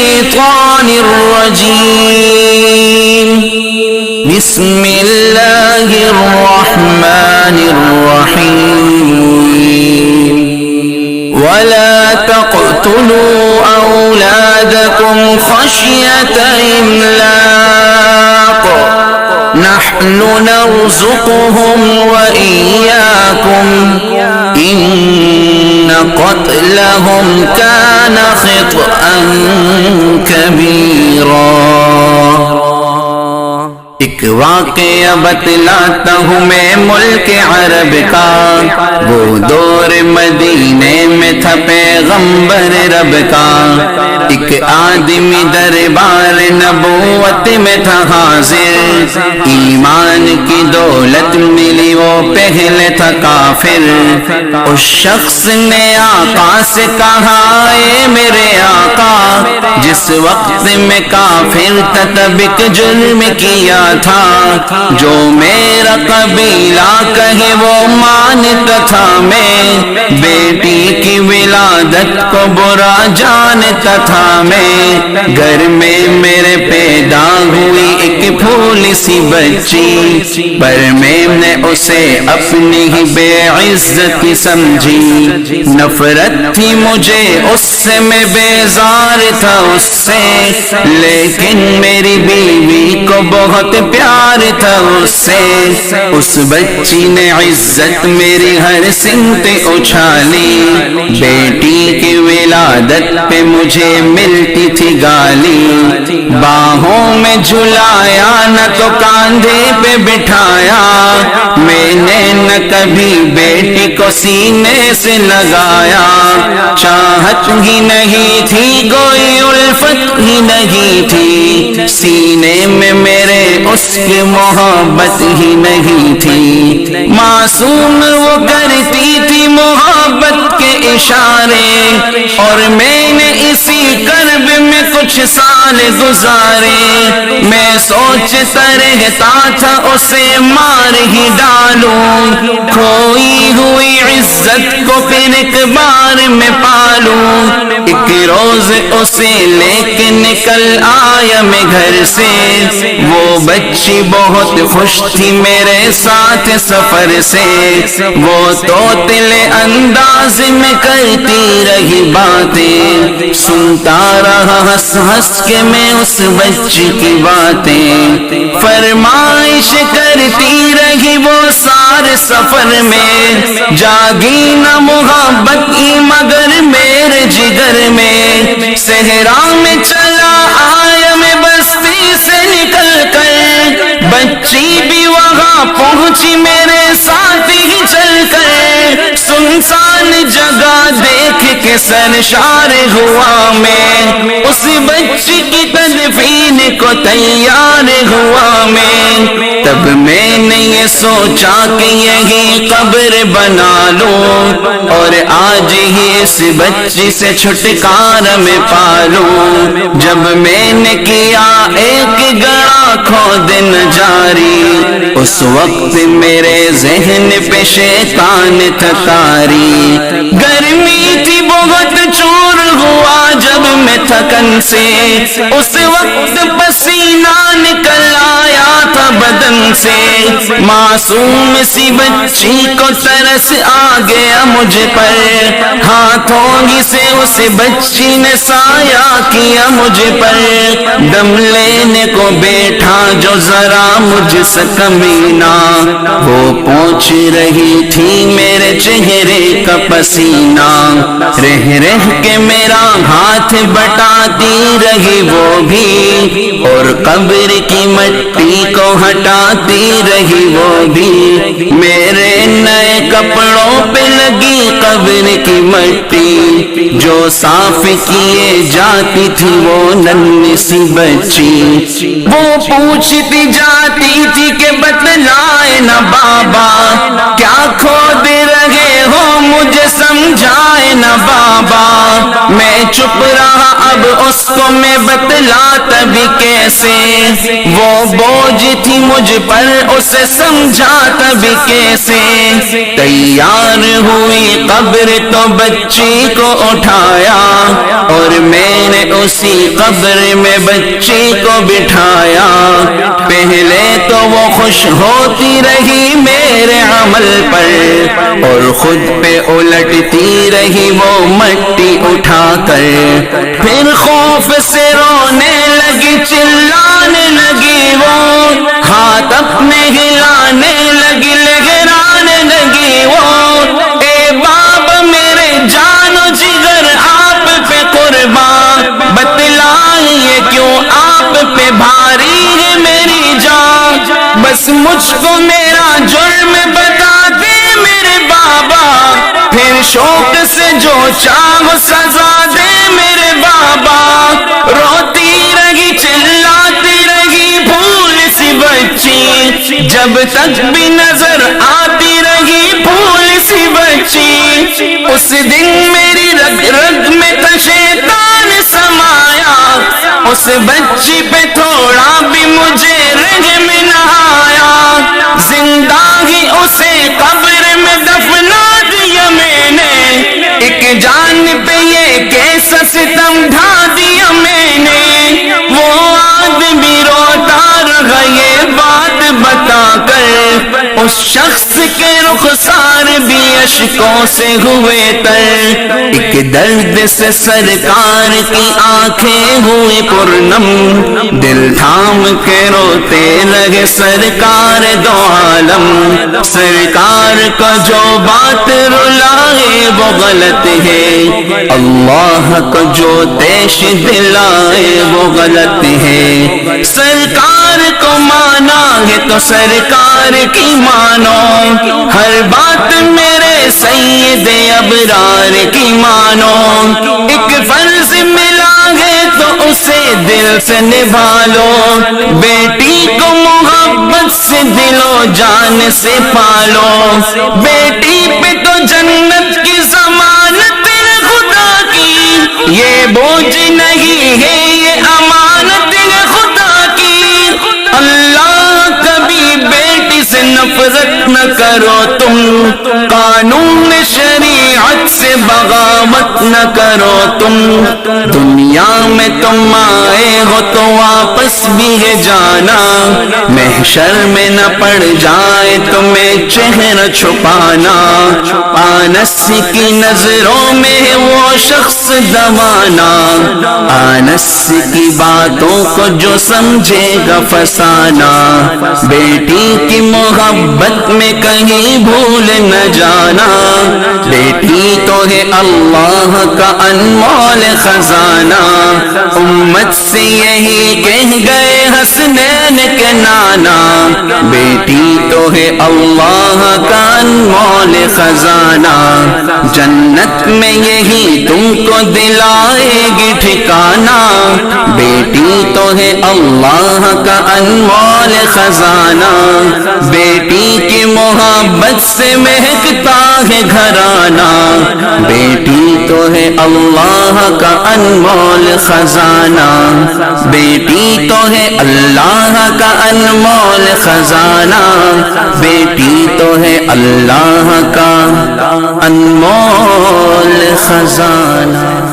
الشيطان الرجيم بسم الله الرحمن الرحيم ولا تقتلوا أولادكم خشية إملاق نحن نرزقهم وإياكم إن قتلهم كان خطأ كبيرا۔ ایک واقعہ بتلاتا ہوں میں ملک عرب کا، وہ دور مدینے میں تھا پیغمبر رب کا۔ ایک آدمی دربار نبوت میں تھا حاضر، ایمان کی دولت ملی وہ پہلے تھا کافر۔ اس شخص نے آقا سے کہا اے میرے آقا، جس وقت میں کافر تھا تب ایک جرم کیا تھا، جو میرا قبیلہ کہے وہ مانتا تھا میں، بیٹی کی ولادت کو برا جانتا تھا میں۔ گھر میں میرے پیدا ہوئی ایک پھولی سی بچی، پر میں نے اسے اپنی ہی بے عزت سمجھی۔ نفرت تھی مجھے اس سے، میں بیزار تھا اس سے، لیکن میری بیوی کو بہت پیار تھا اس سے۔ اس بچی نے عزت میری ہر سمت اچھالی، بیٹی کی ولادت پہ مجھے ملتی تھی گالی۔ باہوں میں جھلایا نہ تو کاندھے پہ بٹھایا، میں نے نہ کبھی بیٹی کو سینے سے لگایا۔ چاہت ہی نہیں تھی کوئی الفت ہی نہیں تھی، سینے میں میرے اس کی محبت ہی نہیں تھی۔ معصوم وہ کرتی تھی محبت کے اشارے، اور میں نے اسی کرب میں کچھ سال گزارے۔ میں سوچتا رہتا تھا اسے مار ہی ڈالوں، کھوئی ہوئی عزت کو پھر ایک بار میں پالوں۔ ایک روز اسے لے کے نکل آیا میں گھر سے، وہ بچی بہت خوش تھی میرے ساتھ سفر سے۔ وہ طوطلے انداز میں کرتی رہی باتیں، سنتا رہا ہنس ہنس کے میں اس بچی کی باتیں۔ فرمائش کرتی رہی وہ سارے سفر میں، جاگی نہ محبت کی مگر میرے جگر میں۔ صحرا میں چلا آیا میں بستی سے نکل کر، بچی بھی وہاں پہنچی میرے ساتھ ہی چل کر۔ سنسان جگہ دیکھ کے سرشار ہوا میں، اس بچی کی تدفین کو تیار ہوا میں۔ تب میں نے یہ سوچا کہ یہی قبر بنا لوں، اور آج ہی اس بچی سے چھٹکارا میں پالوں۔ جب میں نے کیا ایک گڑا کھود نہ جاری، اس وقت میرے ذہن پہ شیطان تھا طاری۔ گرمی تھی بہت چور ہوا جب میں تھکن سے، اس وقت پسینہ نکل آیا تھا بدن سے۔ معصوم سی بچی کو ترس آ گیا مجھ پر، ہاتھوں ہی سے اس بچی نے سایہ کیا مجھ پر۔ دم لینے کو بیٹھا جو ذرا مجھ سے کمینہ، وہ پوچھ رہی تھی میرے چہرے کا پسینہ۔ رہ رہ کے میرا ہاتھ بٹاتی رہی وہ بھی، اور قبر کی مٹی کو ہٹاتی رہی وہ بھی۔ میرے نئے کپڑوں پہ لگی قبر کی مٹی، جو صاف کیے جاتی تھی وہ ننھی سی بچی۔ وہ پوچھتی جاتی تھی کہ بتلائے نہ بابا، کیا کھود رہے ہو مجھے سمجھائے نہ بابا۔ میں چپ رہا اب اس کو میں بتلاتا بھی کیسے، وہ بوجھ تھی مجھ پر اسے سمجھاتا بھی کیسے، تیار ہوئی قبر تو بچی کو اٹھایا اور میں نے اسی قبر میں بچی کو بٹھایا، پہلے تو وہ خوش ہوتی رہی میرے عمل پر اور خود پہ الٹتی رہی وہ مٹی اٹھا کر، پھر خوف سے رونے لگی چلانے لگی وہ، ہاتھ اپنے ہلانے لگی لہرانے لگی وہ، اے بابا میرے جان و جگر آپ پہ قربان، بتلائیے کیوں آپ پہ بھاری ہے میری جان، بس مجھ کو میرا جرم بتا دے میرے بابا، پھر شوق سے جو چاہو سزا دے میرے بابا، روتی رہی چلاتی رہی پھول سی بچی، جب تک بھی نظر آتی رہی پھول سی بچی، اس دن میری رگ رگ میں تھا شیطان سمایا، اس بچی پہ تھوڑا بھی مجھے رحم نہ آیا، زندہ ہی اسے قبر میں دفنا دیا میں نے، ایک جان پہ یہ کیسا ستم ڈھا دیا میں نے، وہ آدمی روتا رہا یہ بات بتا کر، اس شخص کے رخسار بھی اشکوں سے ہوئے تر، ایک درد سے سرکار کی آنکھیں ہوئی پرنم، دل تھام کے روتے لگے سرکار دو عالم، سرکار کا جو بات رلائے وہ غلط ہے، اللہ کو جو دیش دلائے وہ غلط ہے، سرکار کو مانا ہے تو سرکار کی مانو، ہر بات میرے سید ابرار کی مانو، ایک فرض ملا ہے تو اسے دل سے نبھا لو، بیٹی کو محبت سے دل و جان سے پالو، بیٹی پہ تو جنت کی ضمانت ہے خدا کی، یہ بوجھ نہیں ہے یہ امانت ہے خدا کی، اللہ کبھی بیٹی سے نفرت نہ کرو تم، قانون شریعت سے بغاوت نہ کرو تم، دنیا میں تم آئے ہو تو واپس بھی ہے جانا، محشر میں نہ پڑ جائے تمہیں چہرہ چھپانا، آنس کی نظروں میں ہے وہ شخص دوانا، آنس کی باتوں کو جو سمجھے گا فسانا، بیٹی کی محبت میں کہیں بھول نہ جانا، بیٹی تو ہے اللہ کا انمول خزانہ، امت سے یہی کہہ گئے حسنین کے نانا، بیٹی تو ہے اللہ کا انمول خزانہ، جنت میں یہی تم کو دلائے گی ٹھکانہ، بیٹی تو ہے اللہ کا انمول خزانہ، بیٹی کی محبت سے مہکتا ہے گھرانہ، بیٹی تو ہے اللہ کا انمول خزانہ، بیٹی تو ہے اللہ کا انمول خزانہ، بیٹی تو ہے اللہ کا انمول خزانہ۔